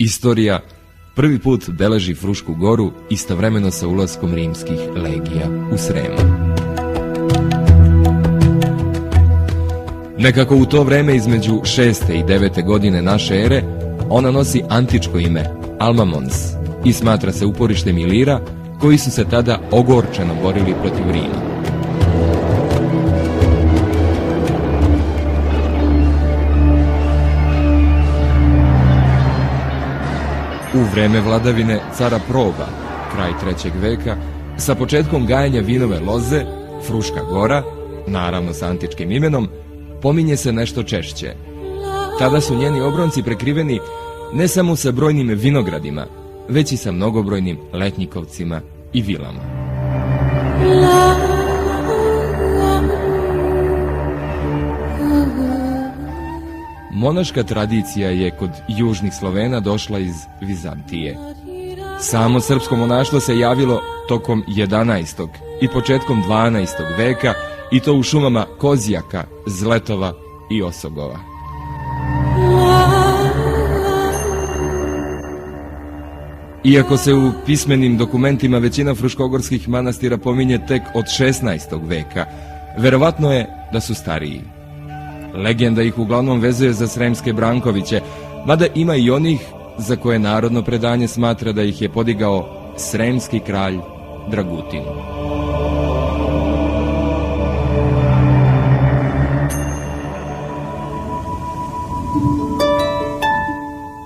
Istorija prvi put beleži Frušku goru istovremeno sa ulaskom rimskih legija u Srem. Nekako u to vreme između 6. i 9. godine naše ere ona nosi antičko ime Alma Mons i smatra se uporištem Ilira koji su se tada ogorčeno borili protiv Rima. U vreme vladavine cara Proba, kraj 3. veka, sa početkom gajanja vinove loze, Fruška gora, naravno sa antičkim imenom, pominje se nešto češće. Tada su njeni obronci prekriveni ne samo sa brojnim vinogradima, već i sa mnogobrojnim letnjikovcima i vilama. Monaška tradicija je kod južnih Slovena došla iz Vizantije. Samo srpsko monaštvo se javilo tokom 11. i početkom 12. veka i to u šumama Kozjaka, Zletova i Osogova. Iako se u pismenim dokumentima većina fruškogorskih manastira pominje tek od 16. veka, verovatno je da su stariji. Legenda ih uglavnom vezuje za sremske Brankoviće, mada ima i onih za koje narodno predanje smatra da ih je podigao sremski kralj Dragutin.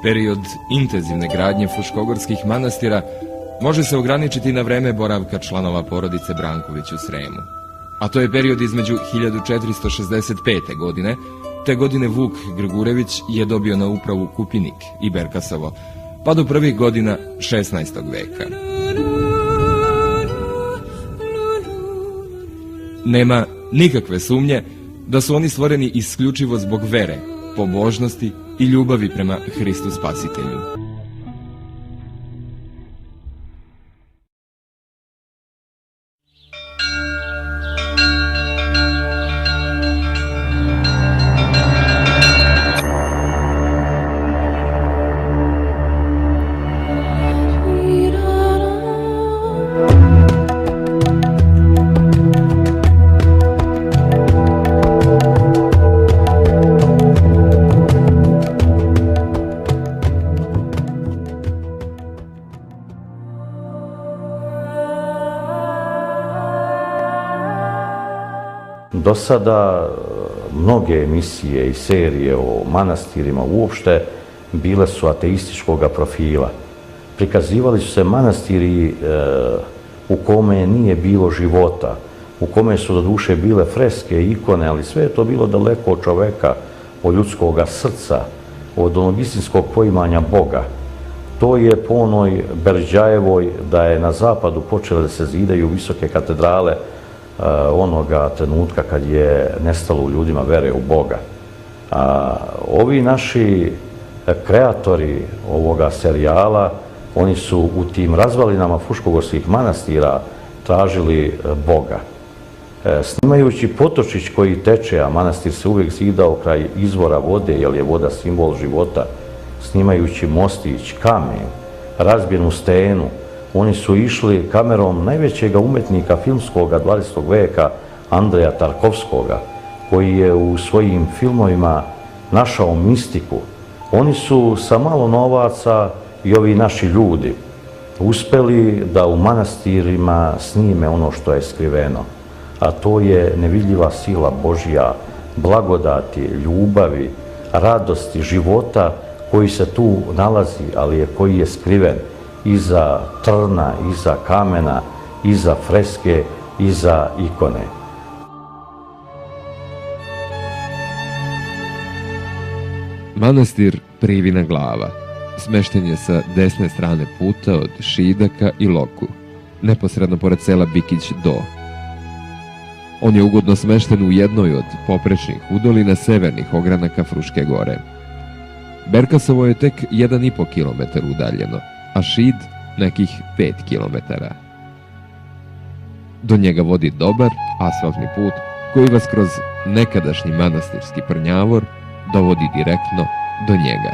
Period intenzivne gradnje fruškogorskih manastira može se ograničiti na vreme boravka članova porodice Branković u Sremu. A to je period između 1465. godine, te godine Vuk Grgurević je dobio na upravu Kupinik i Berkasovo, pa do prvih godina 16. veka. Nema nikakve sumnje da su oni stvoreni isključivo zbog vere, pobožnosti i ljubavi prema Hristu Spasitelju. Do sada mnoge emisije i serije o manastirima uopšte bile su ateističkog profila. Prikazivali su se manastiri u kome nije bilo života, u kome su do duše bile freske, ikone, ali sve je to bilo daleko od čoveka, od ljudskog srca, od onog istinskog poimanja Boga. To je po onoj Berđajevoj da je na zapadu počele da se zidaju visoke katedrale onoga trenutka kad je nestalo u ljudima vere u Boga. Ovi naši kreatori ovoga serijala, oni su u tim razvalinama fruškogorskih manastira tražili Boga. Snimajući potočić koji teče, a manastir se uvijek zidao kraj izvora vode, jer je voda simbol života, snimajući mostić, kamen, razbijenu stenu, oni su išli kamerom najvećega umetnika filmskoga 20. veka, Andreja Tarkovskoga, koji je u svojim filmovima našao mistiku. Oni su sa malo novaca i ovi naši ljudi uspeli da u manastirima snime ono što je skriveno, a to je nevidljiva sila Božja, blagodati, ljubavi, radosti, života koji se tu nalazi, ali koji je skriven iza trna, iza kamena, iza freske, iza ikone. Manastir Privina glava smešten je sa desne strane puta od Šidaka i Loku, neposredno pored sela Bikić Do. On je ugodno smešten u jednoj od poprečnih udolina severnih ogranaka Fruške gore. Berkasovo je tek 1,5 km udaljeno, a Šid nekih 5 km. Do njega vodi dobar asfaltni put koji vas kroz nekadašnji manastirski Prnjavor dovodi direktno do njega.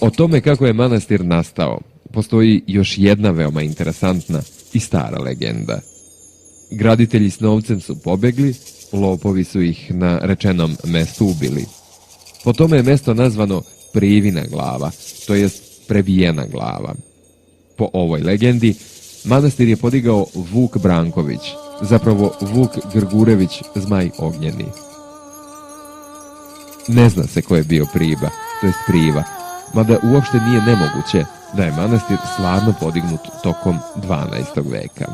O tome kako je manastir nastao, postoji još jedna veoma interesantna i stara legenda. Graditelji s novcem su pobegli, lopovi su ih na rečenom mestu ubili. Po tome je mesto nazvano Privina glava, to jest prebijena glava. Po ovoj legendi, manastir je podigao Vuk Branković, zapravo Vuk Grgurević, zmaj ognjeni. Ne zna se ko je bio Priba, to jest Priva, mada uopšte nije nemoguće da je manastir stvarno podignut tokom 12. veka.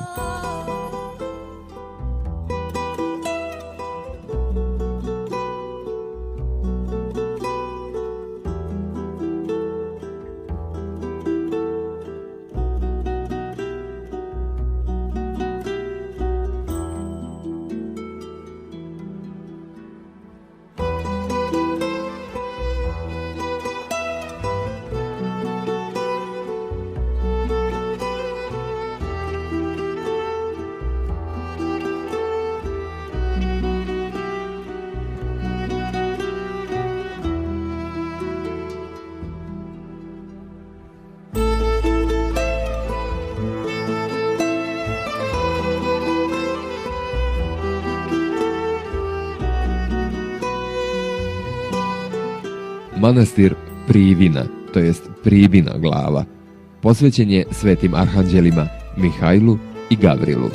Manastir Privina, to jest Pribina glava, posvećen je svetim arhanđelima Mihajlu i Gavrilu.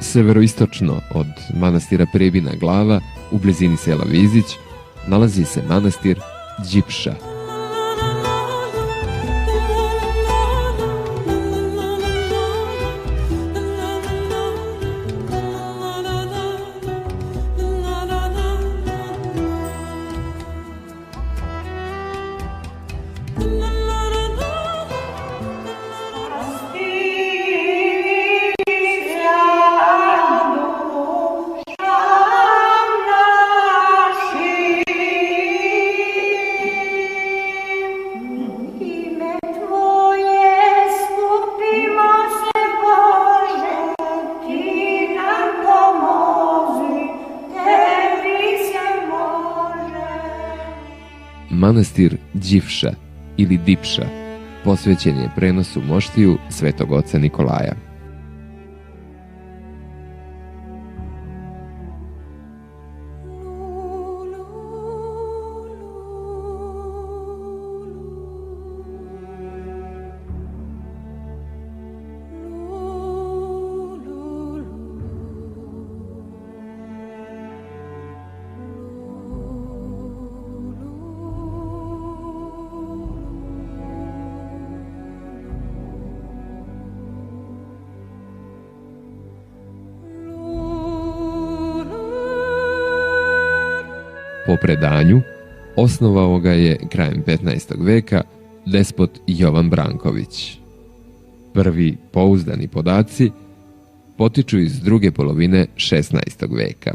Severoistočno od manastira Pribina glava, u blizini sela Vizić, nalazi se manastir Đipša. Manastir Đivša ili Dipša posvećen je prenosu moštiju svetog oca Nikolaja. Po predanju, osnovao ga je krajem 15. veka despot Jovan Branković. Prvi pouzdani podaci potiču iz druge polovine 16. veka.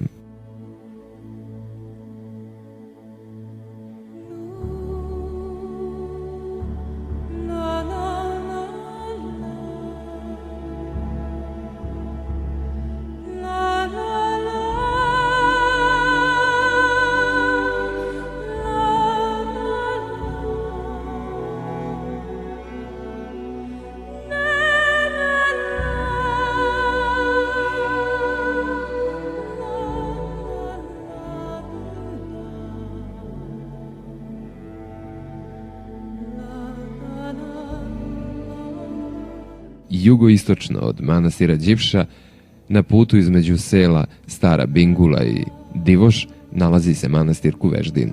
Jugoistočno od manastira Đivša, na putu između sela Stara Bingula i Divoš, nalazi se manastir Kuveždin.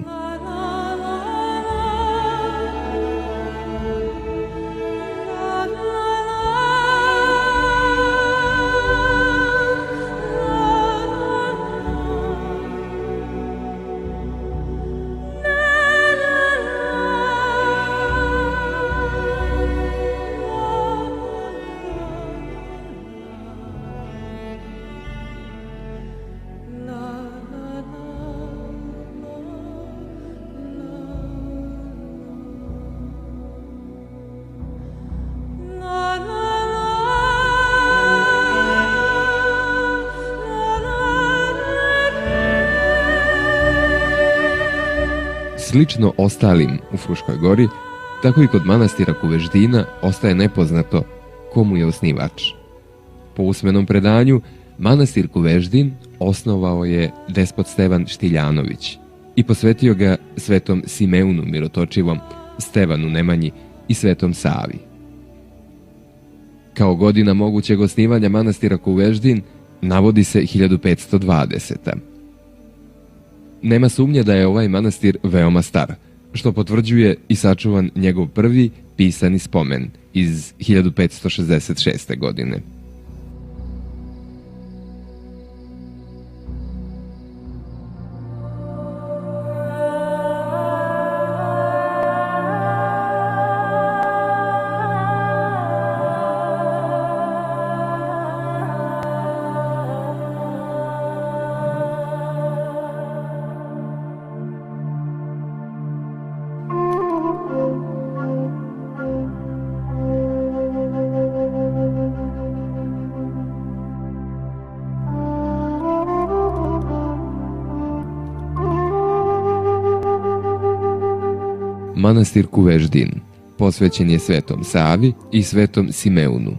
slično ostalim u Fruškoj gori, tako i kod manastira Kuveždina ostaje nepoznato ko mu je osnivač. Po usmenom predanju, manastir Kuveždin osnovao je despot Stevan Štiljanović i posvetio ga svetom Simeunu Mirotočivom, Stevanu Nemanji i svetom Savi. Kao godina mogućeg osnivanja manastira Kuveždin navodi se 1520. Nema sumnje da je ovaj manastir veoma star, što potvrđuje i sačuvan njegov prvi pisani spomen iz 1566. godine. Manastir Kuveždin posvećen je svetom Savi i svetom Simeunu,